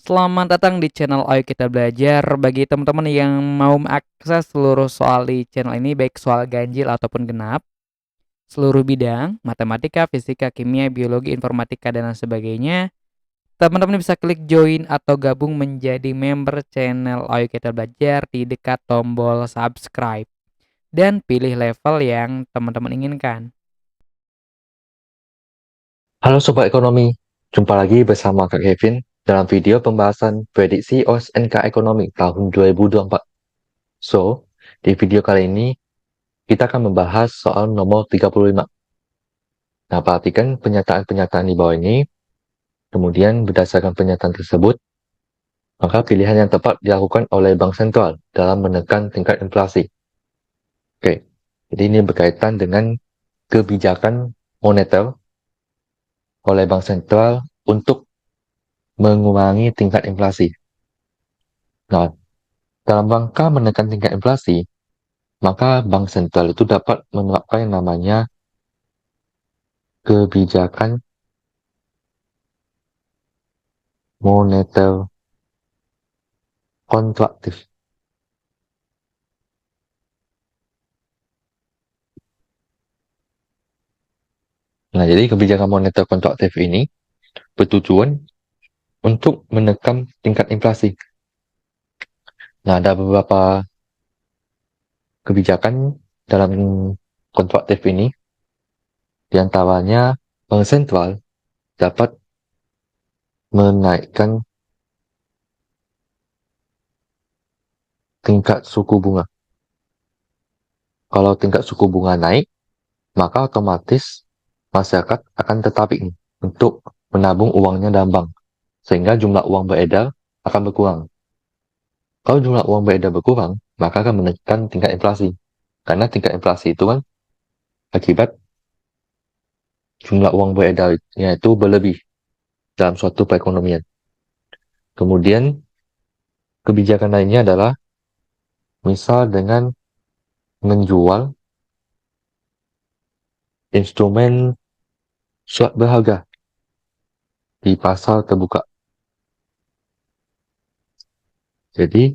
Selamat datang di channel Ayo Kita Belajar. Bagi teman-teman yang mau mengakses seluruh soal di channel ini, baik soal ganjil ataupun genap, seluruh bidang, matematika, fisika, kimia, biologi, informatika, dan lain sebagainya, teman-teman bisa klik join atau gabung menjadi member channel Ayo Kita Belajar di dekat tombol subscribe. Dan pilih level yang teman-teman inginkan. Halo Sobat Ekonomi, jumpa lagi bersama Kak Kevin dalam video pembahasan prediksi OSNK Ekonomi tahun 2024. So, di video kali ini kita akan membahas soal nomor 35. Nah, perhatikan pernyataan-pernyataan di bawah ini, kemudian berdasarkan pernyataan tersebut, maka pilihan yang tepat dilakukan oleh Bank Sentral dalam menekan tingkat inflasi. Oke, jadi ini berkaitan dengan kebijakan moneter oleh Bank Sentral untuk mengurangi tingkat inflasi. Nah, dalam rangka menekan tingkat inflasi, maka bank sentral itu dapat menerapkan yang namanya kebijakan moneter kontraktif. Nah, jadi kebijakan moneter kontraktif ini bertujuan untuk menekan tingkat inflasi. Nah, ada beberapa kebijakan dalam kontraktif ini, di antaranya bank sentral dapat menaikkan tingkat suku bunga. Kalau tingkat suku bunga naik, maka otomatis masyarakat akan tertarik untuk menabung uangnya dalam bank, sehingga jumlah uang beredar akan berkurang. Kalau jumlah uang beredar berkurang, maka akan menekan tingkat inflasi. Karena tingkat inflasi itu kan akibat jumlah uang beredarnya itu berlebih dalam suatu perekonomian. Kemudian, kebijakan lainnya adalah misal dengan menjual instrumen surat berharga di pasar terbuka. Jadi,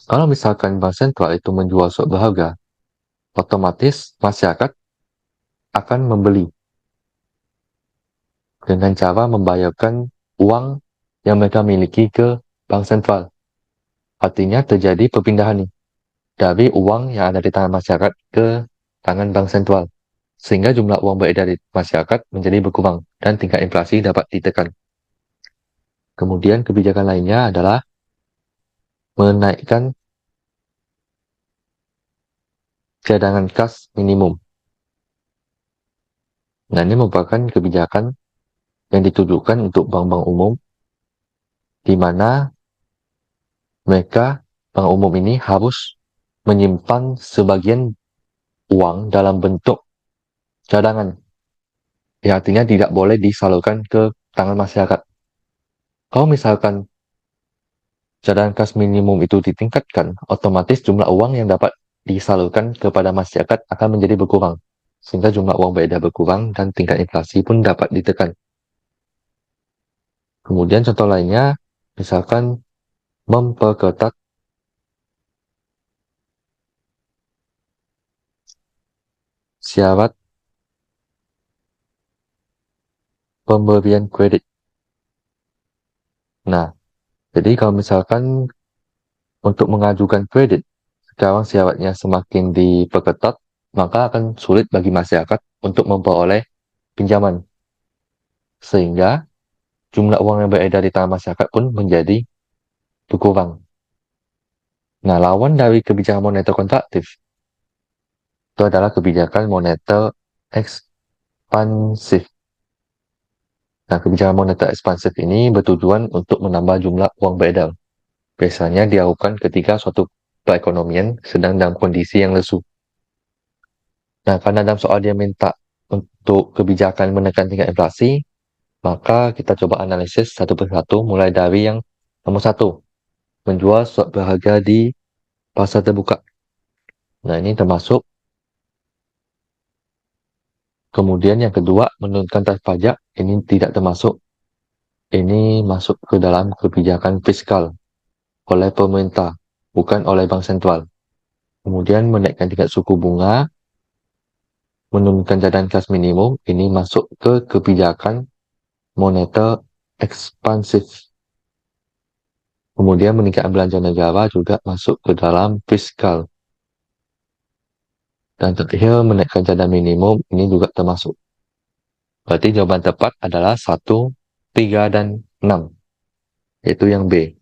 kalau misalkan bank sentral itu menjual surat berharga, otomatis masyarakat akan membeli dengan cara membayarkan uang yang mereka miliki ke bank sentral. Artinya terjadi perpindahan nih, dari uang yang ada di tangan masyarakat ke tangan bank sentral. Sehingga jumlah uang beredar di masyarakat menjadi berkurang dan tingkat inflasi dapat ditekan. Kemudian kebijakan lainnya adalah menaikkan cadangan kas minimum. Nah, ini merupakan kebijakan yang ditujukan untuk bank-bank umum, di mana mereka, bank umum ini harus menyimpan sebagian uang dalam bentuk cadangan. Ya, artinya tidak boleh disalurkan ke tangan masyarakat. Kalau misalkan cadangan kas minimum itu ditingkatkan, otomatis jumlah uang yang dapat disalurkan kepada masyarakat akan menjadi berkurang. Sehingga jumlah uang beredar berkurang dan tingkat inflasi pun dapat ditekan. Kemudian contoh lainnya, misalkan memperketat syarat pemberian kredit. Nah, jadi kalau misalkan untuk mengajukan kredit, sekarang syaratnya semakin diperketat, maka akan sulit bagi masyarakat untuk memperoleh pinjaman. Sehingga jumlah uang yang beredar di tangan masyarakat pun menjadi berkurang. Nah, lawan dari kebijakan moneter kontraktif itu adalah kebijakan moneter ekspansif. Nah, kebijakan moneter ekspansif ini bertujuan untuk menambah jumlah uang beredar. Biasanya dilakukan ketika suatu perekonomian sedang dalam kondisi yang lesu. Nah, karena dalam soal dia minta untuk kebijakan menekan tingkat inflasi, maka kita coba analisis satu persatu mulai dari yang nomor satu, menjual surat berharga di pasar terbuka. Nah, ini termasuk. Kemudian yang kedua, menurunkan tarif pajak, ini tidak termasuk. ini masuk ke dalam kebijakan fiskal oleh pemerintah, bukan oleh bank sentral. Kemudian menaikkan tingkat suku bunga, menurunkan cadangan kas minimum, ini masuk ke kebijakan moneter ekspansif. Kemudian meningkatkan belanja negara juga masuk ke dalam fiskal. Dan terakhir menaikkan cadangan minimum, ini juga termasuk. Berarti jawaban tepat adalah 1, 3, dan 6. Yaitu yang B.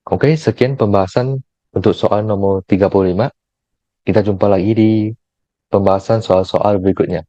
Oke, sekian pembahasan untuk soal nomor 35. Kita jumpa lagi di pembahasan soal-soal berikutnya.